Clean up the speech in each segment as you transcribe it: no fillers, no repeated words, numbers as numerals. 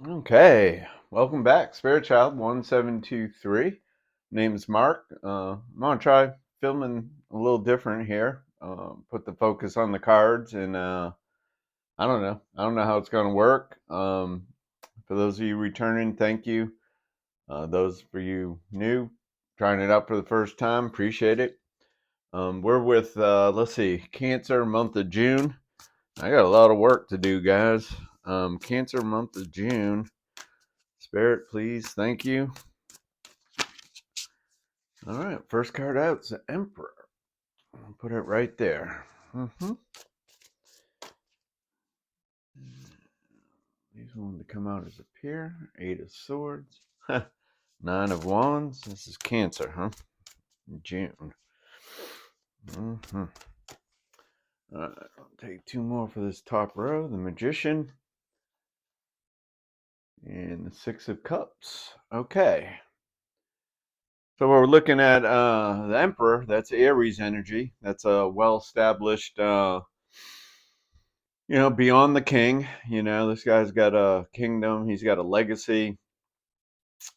Okay, welcome back, Spirit Child 1723. Name's Mark. I'm gonna try filming a little different here. Put the focus on the cards, and I don't know. I don't know how it's gonna work. For those of you returning, thank you. Those for you new, trying it out for the first time, appreciate it. We're with let's see, Cancer month of June. I got a lot of work to do, guys. Cancer month of June. Spirit, please. Thank you. All right. First card out is the Emperor. I'll put it right there. These want to come out as a pair. Eight of Swords. Nine of Wands. This is Cancer, huh? June. All right. I'll take two more for this top row. The Magician. And the Six of Cups. Okay. So we're looking at the Emperor. That's Aries energy. That's a well-established, beyond the king. This guy's got a kingdom. He's got a legacy.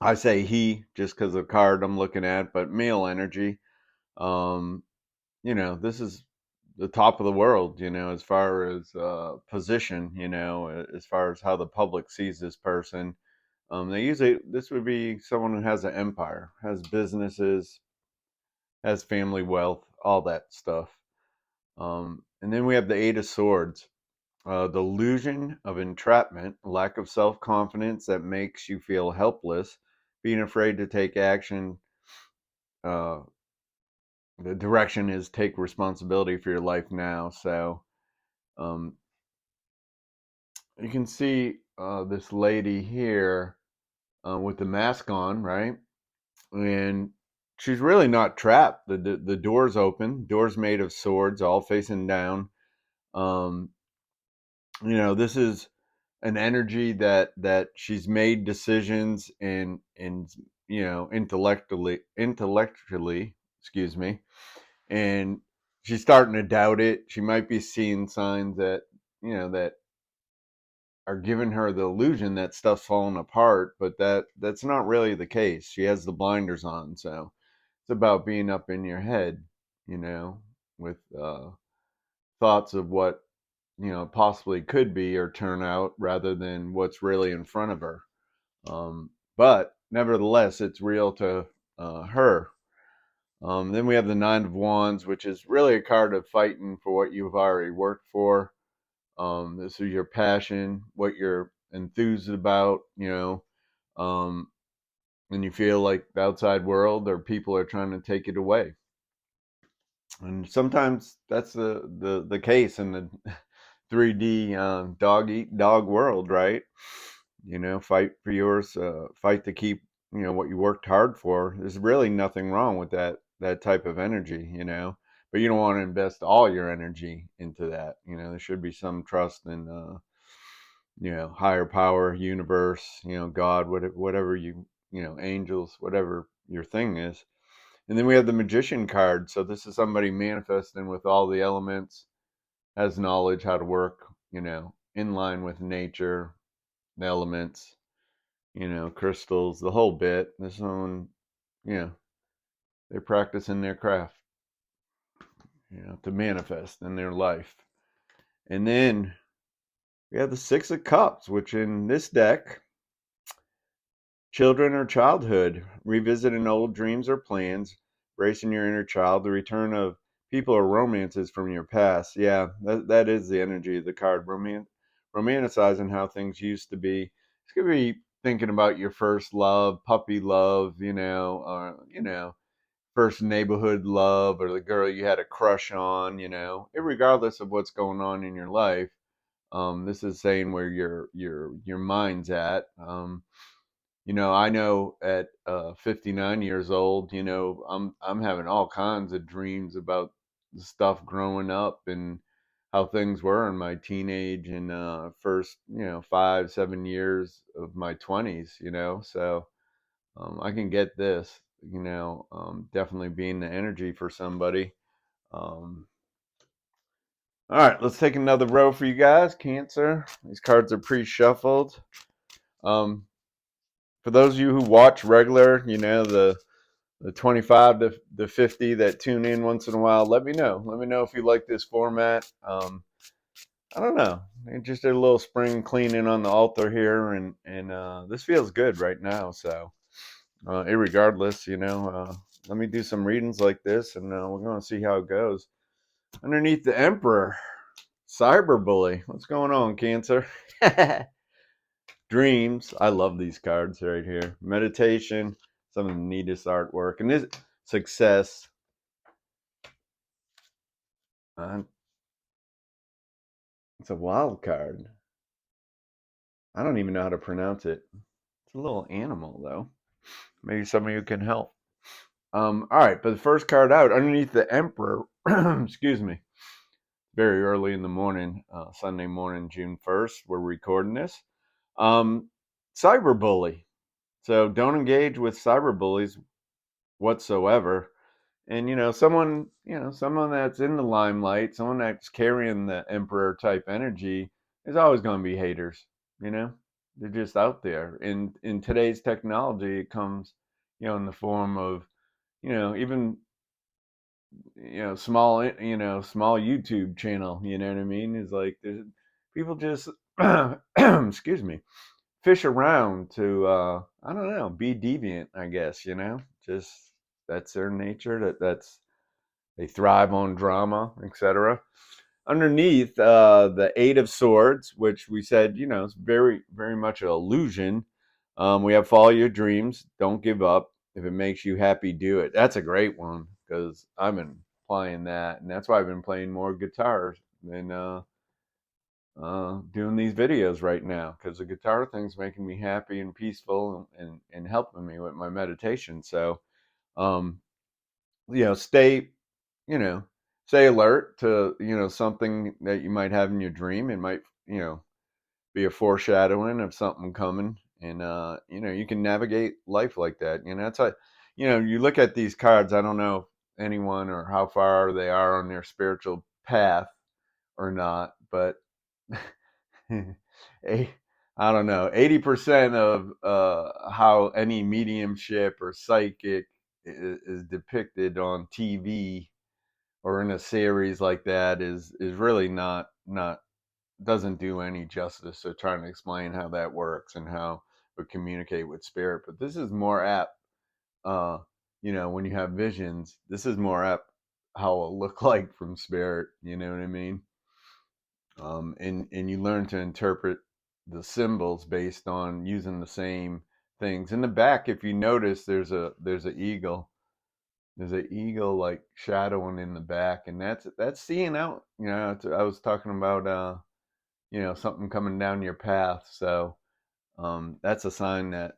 I say he just because of the card I'm looking at, but male energy. Um, this is the top of the world. As far as position. As far as how the public sees this person. This would be someone who has an empire, has businesses, has family wealth, all that stuff. And then we have the Eight of Swords, the illusion of entrapment, lack of self confidence that makes you feel helpless, being afraid to take action. Uh, the direction is take responsibility for your life now. So um, you can see this lady here with the mask on, right? And she's really not trapped. The door's open, door's made of swords, all facing down. Um, this is an energy that she's made decisions and intellectually, excuse me, and she's starting to doubt it. She might be seeing signs that are giving her the illusion that stuff's falling apart, but that's not really the case. She has the blinders on. So it's about being up in your head, you know with thoughts of what possibly could be or turn out rather than what's really in front of her. But nevertheless, it's real to her. Then we have the Nine of Wands, which is really a card of fighting for what you've already worked for. This is your passion, what you're enthused about, um, and you feel like the outside world or people are trying to take it away. And sometimes that's the case in the 3D dog eat dog world, right? Fight for yours, fight to keep what you worked hard for. There's really nothing wrong with that type of energy, but you don't want to invest all your energy into that. There should be some trust in higher power, universe, God, whatever angels, whatever your thing is. And then we have the Magician card. So this is somebody manifesting with all the elements, has knowledge how to work, in line with nature, the elements, crystals, the whole bit. This one, you know, they're practicing their craft, to manifest in their life. And then we have the Six of Cups, which in this deck, children or childhood, revisiting old dreams or plans, bracing your inner child, the return of people or romances from your past. Yeah, that is the energy of the card. Romanticizing how things used to be. It's going to be thinking about your first love, puppy love, or, first neighborhood love, or the girl you had a crush on, regardless of what's going on in your life. This is saying where your mind's at. I know at 59 years old, I'm having all kinds of dreams about the stuff growing up and how things were in my teenage and first, 5, 7 years of my 20s, so I can get this, definitely being the energy for somebody. Um, all right, let's take another row for you guys. Cancer. These cards are pre-shuffled. For those of you who watch regular, the 25 to 50 that tune in once in a while, let me know. Let me know if you like this format. I don't know. I just did a little spring cleaning on the altar here, and this feels good right now. So, irregardless, let me do some readings like this, and we're going to see how it goes. Underneath the Emperor, Cyberbully. What's going on, Cancer? Dreams. I love these cards right here. Meditation. Some of the neatest artwork. And this success. It's a wild card. I don't even know how to pronounce it. It's a little animal, though. Maybe some of you can help. All right, but the first card out, underneath the Emperor, excuse me, very early in the morning, Sunday morning, June 1st, we're recording this. Cyberbully. So don't engage with cyberbullies whatsoever. And someone that's in the limelight, someone that's carrying the emperor type energy is always going to be haters. You know, they're just out there. In today's technology, it comes, in the form of, even small YouTube channel. You know what I mean? Is like there's people just excuse me, fish around to I don't know, be deviant. I guess just that's their nature. That's they thrive on drama, etc. Underneath the Eight of Swords, which we said, is very, very much an illusion. We have Follow Your Dreams. Don't give up. If it makes you happy, do it. That's a great one because I've been playing that, and that's why I've been playing more guitar than doing these videos right now because the guitar thing's making me happy and peaceful and helping me with my meditation. So, um, stay you know, stay alert to, something that you might have in your dream. It might, be a foreshadowing of something coming. And, you can navigate life like that. That's how, you look at these cards. I don't know if anyone or how far they are on their spiritual path or not, but I don't know, 80% of how any mediumship or psychic is depicted on TV or in a series like that is really not doesn't do any justice to trying to explain how that works and how we communicate with spirit. But this is more apt, uh, when you have visions. This is more apt how it'll look like from spirit. You know what I mean? And you learn to interpret the symbols based on using the same things. In the back, if you notice, there's a eagle. There's an eagle like shadowing in the back, and that's seeing out. I was talking about something coming down your path. So that's a sign that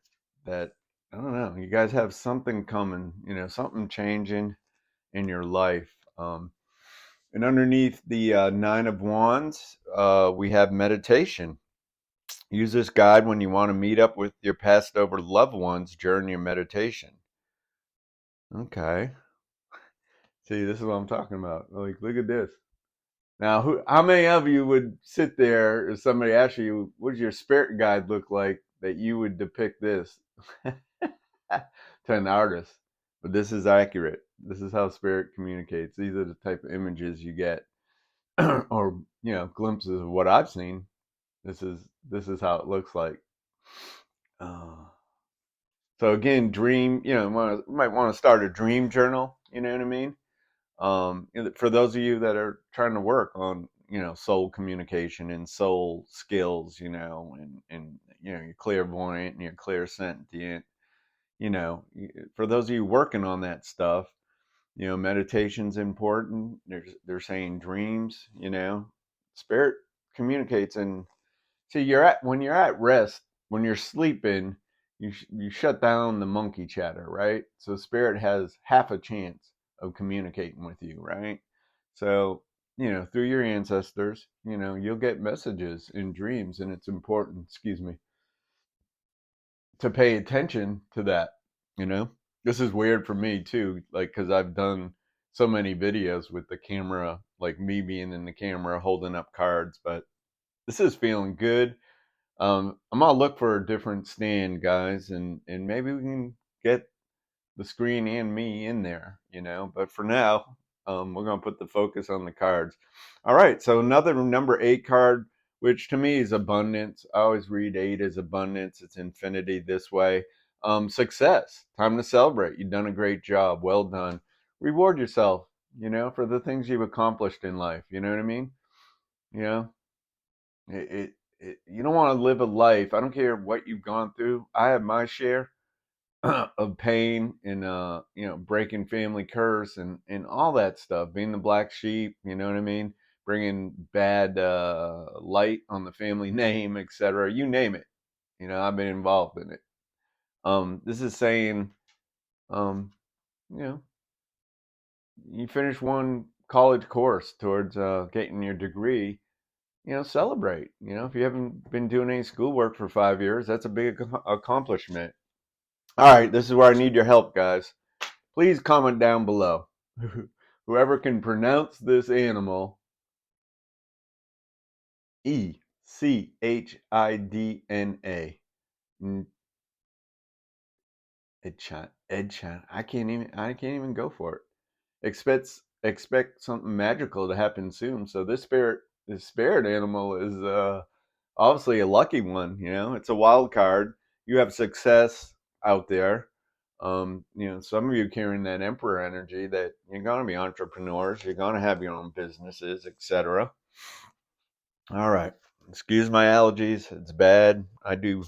I don't know. You guys have something coming. Something changing in your life. And underneath the Nine of Wands, we have meditation. Use this guide when you want to meet up with your passed over loved ones during your meditation. Okay. See, this is what I'm talking about. Like, look at this. Now, how many of you would sit there if somebody asked you, what does your spirit guide look like, that you would depict this to an artist? But this is accurate. This is how spirit communicates. These are the type of images you get, or glimpses of what I've seen. This is how it looks like. Uh, so again, dream. Might want to start a dream journal. You know what I mean? For those of you that are trying to work on soul communication and soul skills, and you're clairvoyant and you're clairsentient, for those of you working on that stuff, meditation's important. They're saying dreams, spirit communicates. And see, when you're at rest, when you're sleeping, you shut down the monkey chatter, right? So spirit has half a chance of communicating with you, right? So, through your ancestors, you'll get messages in dreams, and it's important, excuse me, to pay attention to that, you know? This is weird for me too, like, because I've done so many videos with the camera, like me being in the camera holding up cards, but this is feeling good. I'm gonna look for a different stand, guys, and maybe we can get the screen and me in there, But for now, we're gonna put the focus on the cards. All right, so another number 8 card, which to me is abundance. I always read 8 as abundance. It's infinity this way. Success. Time to celebrate. You've done a great job. Well done. Reward yourself, for the things you've accomplished in life. You know what I mean? You know, you don't want to live a life. I don't care what you've gone through. I have my share of pain and breaking family curse and all that stuff, being the black sheep, you know what I mean, bringing bad light on the family name, etc., you name it. I've been involved in it. This is saying, um you know you finish one college course towards getting your degree. Celebrate. If you haven't been doing any schoolwork for 5 years, that's a big accomplishment. All right, this is where I need your help, guys. Please comment down below. Whoever can pronounce this animal, Echidna. Edchan. I can't even go for it. Expect something magical to happen soon. So this spirit animal is obviously a lucky one. It's a wild card. You have success out there. Some of you carrying that emperor energy that you're going to be entrepreneurs, you're going to have your own businesses, etc. All right. Excuse my allergies. It's bad. I do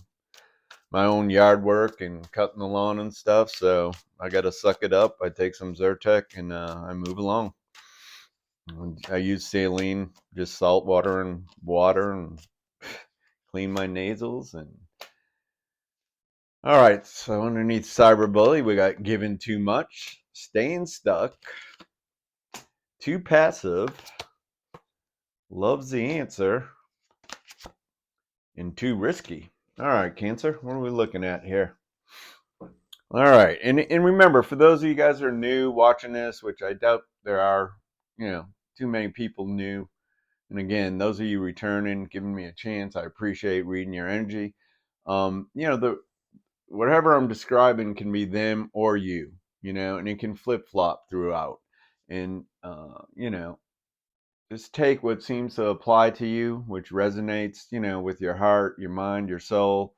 my own yard work and cutting the lawn and stuff, so I got to suck it up. I take some Zyrtec and I move along. I use saline, just salt water and clean my nasals. And all right, so underneath cyberbully, we got given too much, staying stuck, too passive, loves the answer, and too risky. All right, Cancer, what are we looking at here? All right, and remember, for those of you guys that are new watching this, which I doubt there are, too many people new. And again, those of you returning, giving me a chance, I appreciate reading your energy. The whatever I'm describing can be them or you, and it can flip flop throughout. And just take what seems to apply to you, which resonates, with your heart, your mind, your soul.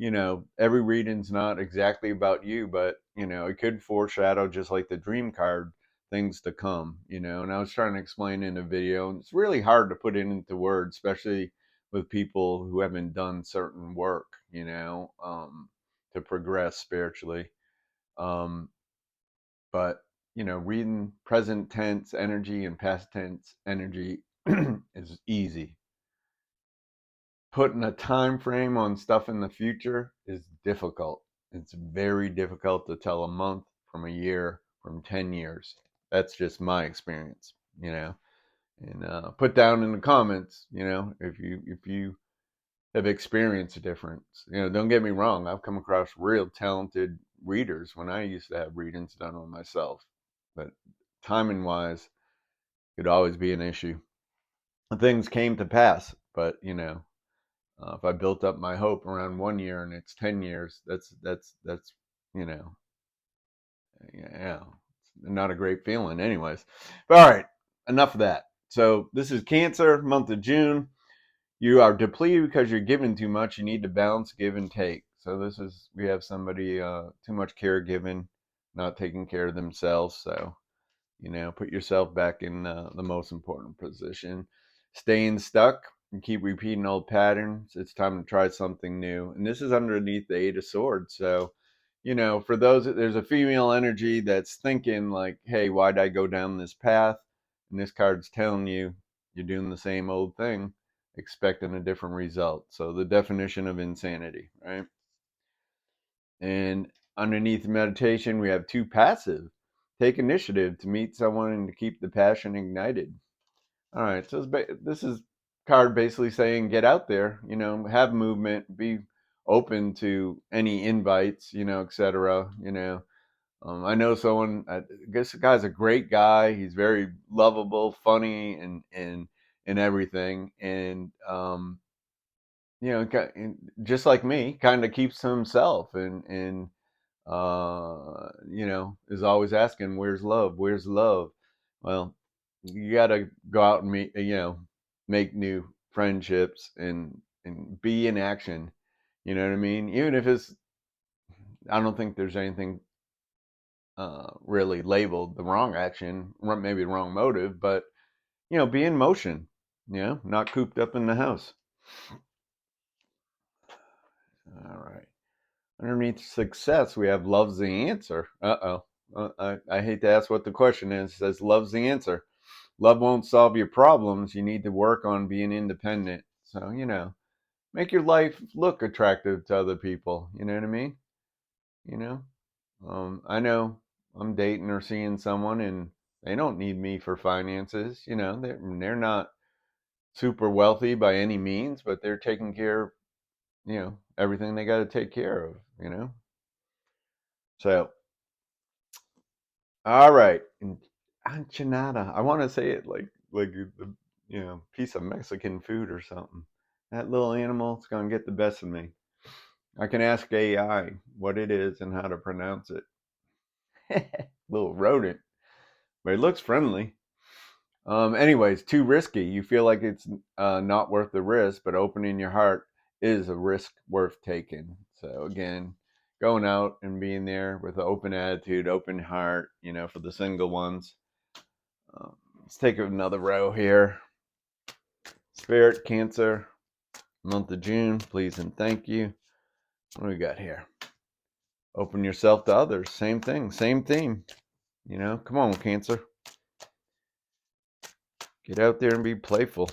Every reading's not exactly about you, but, it could foreshadow, just like the dream card, things to come, and I was trying to explain in a video, and it's really hard to put it into words, especially with people who haven't done certain work, to progress spiritually. Um, but reading present tense energy and past tense energy is easy. Putting a time frame on stuff in the future is difficult. It's very difficult to tell a month from a year from 10 years. That's just my experience, and put down in the comments, if you have experienced a difference. Don't get me wrong, I've come across real talented readers when I used to have readings done on myself, but timing wise could always be an issue. Things came to pass, but if I built up my hope around 1 year and it's 10 years, that's you know yeah, it's not a great feeling anyways. But all right, enough of that. So this is Cancer, month of June. You are depleted because you're giving too much. You need to balance give and take. So we have somebody too much caregiving, not taking care of themselves. So put yourself back in the most important position. Staying stuck and keep repeating old patterns. It's time to try something new. And this is underneath the Eight of Swords. So for those, there's a female energy that's thinking like, hey, why'd I go down this path? And this card's telling you you're doing the same old thing, expecting a different result. So the definition of insanity, right? And underneath meditation, we have too passive. Take initiative to meet someone and to keep the passion ignited. All right, so this is card basically saying get out there, have movement, be open to any invites, etc. I know someone. I guess the guy's a great guy. He's very lovable, funny, and everything. And just like me, kind of keeps to himself, and is always asking, "Where's love? Where's love?" Well, you got to go out and meet, make new friendships and be in action. You know what I mean? Even if I don't think there's anything really labeled the wrong action, maybe the wrong motive, but be in motion. Not cooped up in the house. All right. Underneath success, we have love's the answer. Uh-oh. I hate to ask what the question is. It says love's the answer. Love won't solve your problems. You need to work on being independent. So, make your life look attractive to other people. You know what I mean? You know? I know I'm dating or seeing someone and they don't need me for finances. They're not super wealthy by any means, but they're taking care of, everything they got to take care of. So, all right. Enchilada. I want to say it like the piece of Mexican food or something. That little animal is gonna get the best of me. I can ask AI what it is and how to pronounce it. Little rodent, but it looks friendly. Anyways, too risky. You feel like it's not worth the risk, but opening your heart is a risk worth taking. So again, going out and being there with an open attitude, open heart, for the single ones. Let's take another row here. Spirit, Cancer, month of June, please and thank you. What do we got here? Open yourself to others. Same thing, same theme. Come on, Cancer. Get out there and be playful.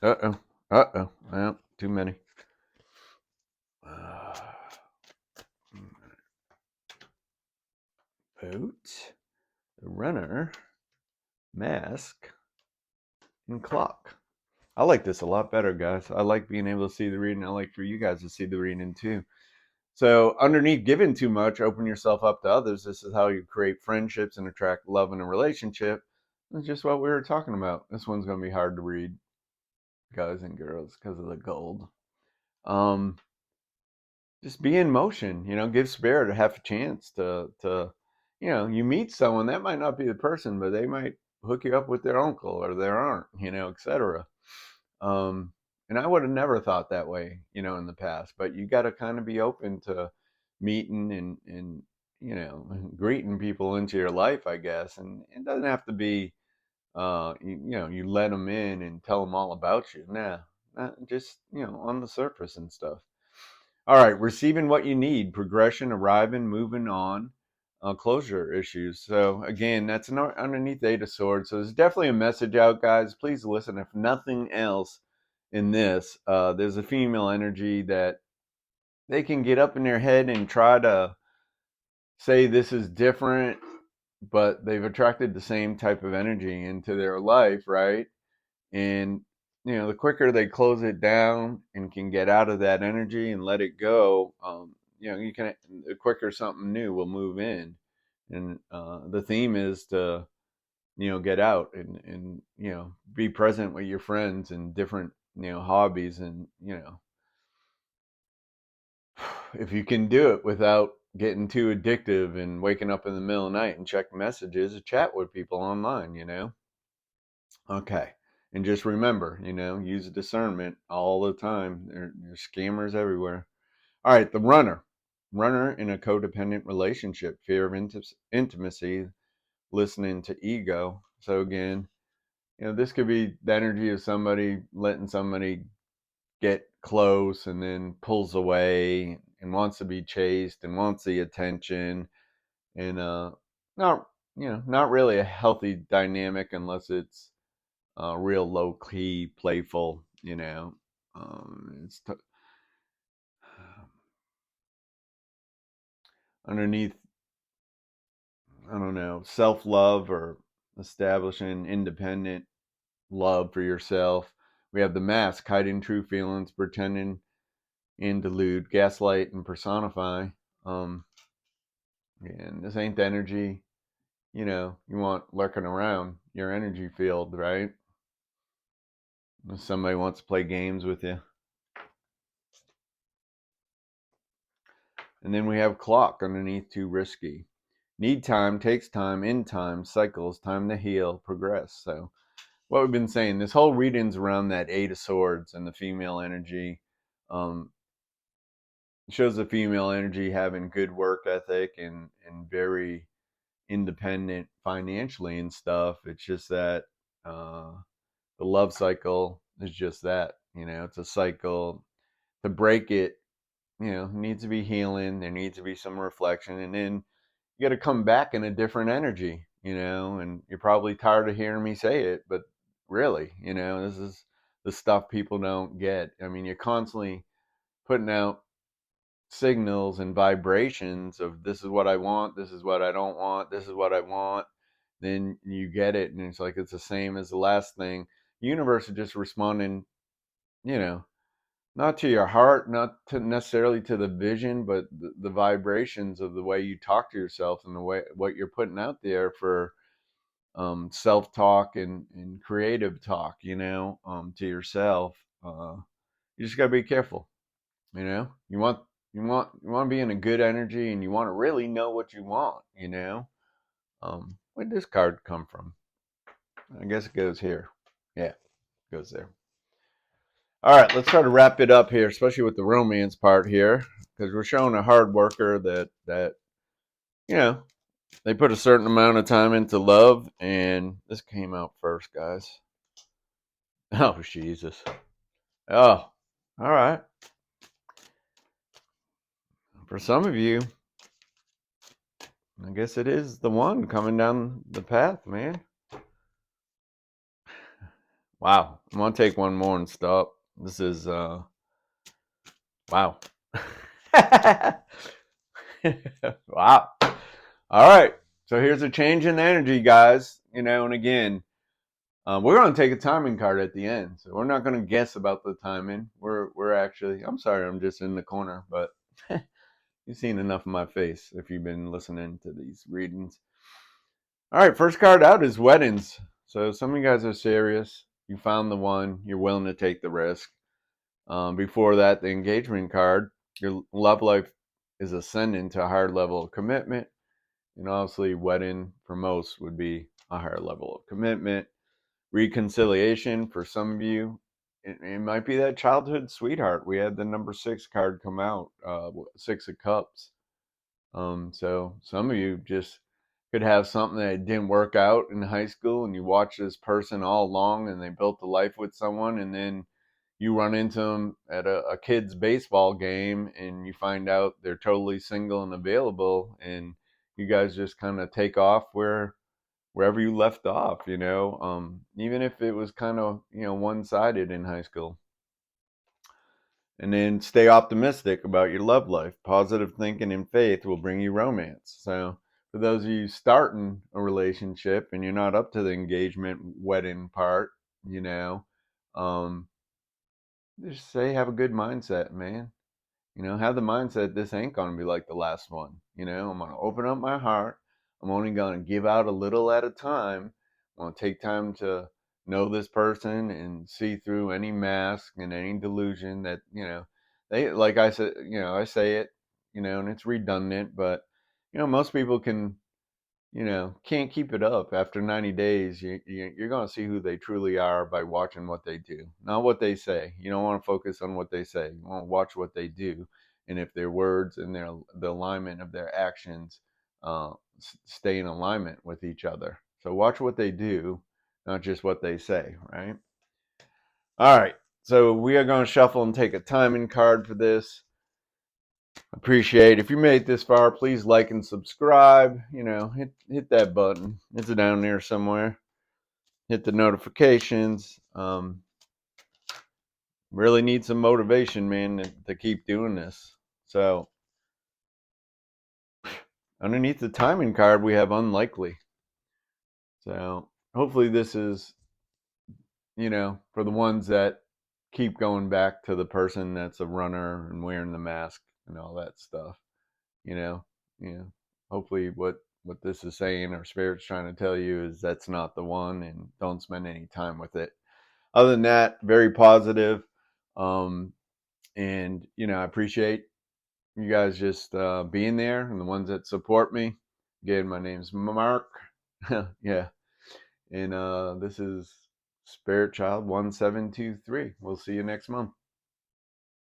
Uh-oh. Uh-oh. Well, too many. Boat, the runner, mask, and clock. I like this a lot better, guys. I like being able to see the reading. I like for you guys to see the reading too. So underneath giving too much, open yourself up to others. This is how you create friendships and attract love in a relationship. That's just what we were talking about. This one's going to be hard to read, guys and girls, because of the gold. Um, just be in motion. Give spirit a half a chance to you meet someone that might not be the person, but they might hook you up with their uncle or their aunt, etc. And I would have never thought that way, in the past. But you got to kind of be open to meeting and greeting people into your life, I guess. And it doesn't have to be, you let them in and tell them all about you. Nah, just on the surface and stuff. All right, receiving what you need, progression, arriving, moving on, closure issues. So again, that's underneath Eight of Swords. So there's definitely a message out, guys. Please listen. If nothing else in this, there's a female energy that they can get up in their head and try to say this is different, but they've attracted the same type of energy into their life, right? And the quicker they close it down and can get out of that energy and let it go, the quicker something new will move in. And the theme is to get out and be present with your friends and different hobbies, and if you can do it without getting too addictive and waking up in the middle of the night and check messages or chat with people online. Okay. And just remember, use discernment all the time. There's scammers everywhere. All right, the runner. Runner in a codependent relationship, fear of intimacy, listening to ego. So again, this could be the energy of somebody letting somebody get close and then pulls away and wants to be chased and wants the attention, and not really a healthy dynamic unless it's real low key, playful. It's underneath. I don't know, self love or establishing independent love for yourself. We have the mask, hiding true feelings, pretending and delude, gaslight and personify. Um, and this ain't the energy you want lurking around your energy field, right? If somebody wants to play games with you. And then we have clock underneath, too risky. Need time, takes time, in time, cycles, time to heal, progress. So what we've been saying, this whole reading's around that Eight of Swords and the female energy. Shows the female energy having good work ethic and very independent financially and stuff. It's just that the love cycle is just that. It's a cycle. To break it, needs to be healing. There needs to be some reflection, and then you got to come back in a different energy. And you're probably tired of hearing me say it, but really, this is the stuff people don't get. I mean, you're constantly putting out signals and vibrations of this is what I want, this is what I don't want, this is what I want. Then you get it, and it's like it's the same as the last thing. The universe is just responding, you know, not to your heart, not to necessarily to the vision, but the vibrations of the way you talk to yourself and the way what you're putting out there for self-talk and creative talk, to yourself. You just gotta be careful. You want to be in a good energy, and you want to really know what you want. Where did this card come from? I guess it goes here. Yeah, it goes there. All right, let's try to wrap it up here, especially with the romance part here, because we're showing a hard worker that you know they put a certain amount of time into love, and this came out first, guys. Oh, Jesus. Oh, all right. For some of you, I guess it is the one coming down the path, man. Wow. I'm going to take one more and stop. This is, wow. Wow. All right. So here's a change in energy, guys. And again, we're going to take a timing card at the end. So we're not going to guess about the timing. We're actually, I'm sorry, I'm just in the corner, but you've seen enough of my face if you've been listening to these readings. All right. First card out is weddings. So some of you guys are serious. You found the one. You're willing to take the risk. Before that, the engagement card, your love life is ascending to a higher level of commitment. And obviously, wedding for most would be a higher level of commitment. Reconciliation for some of you, it might be that childhood sweetheart. We had the number 6 card come out, 6 of Cups. So some of you just could have something that didn't work out in high school, and you watch this person all along, and they built a life with someone, and then you run into them at a kid's baseball game, and you find out they're totally single and available, and you guys just kind of take off wherever you left off, even if it was kind of one-sided in high school. And then stay optimistic about your love life. Positive thinking and faith will bring you romance. So for those of you starting a relationship and you're not up to the engagement wedding part, just say have a good mindset, man. Have the mindset this ain't gonna be like the last one. I'm gonna open up my heart. I'm only gonna give out a little at a time. I'm gonna take time to know this person and see through any mask and any delusion that, they, like I said, I say it, and it's redundant, but most people can't keep it up. After 90 days, you're going to see who they truly are by watching what they do, not what they say. You don't want to focus on what they say. You want to watch what they do. And if their words and the alignment of their actions stay in alignment with each other. So watch what they do, not just what they say, right? All right. So we are going to shuffle and take a timing card for this. Appreciate if you made it this far. Please like and subscribe. Hit that button. It's down there somewhere. Hit the notifications. Really need some motivation, man, to keep doing this. So underneath the timing card, we have unlikely. So hopefully this is, for the ones that keep going back to the person that's a runner and wearing the mask and all that stuff. you know, hopefully what this is saying or spirit's trying to tell you is that's not the one, and don't spend any time with it. other than that, very positive. And I appreciate you guys just being there and the ones that support me. Again, my name's Mark. Yeah. And this is Spirit Child 1723. We'll see you next month.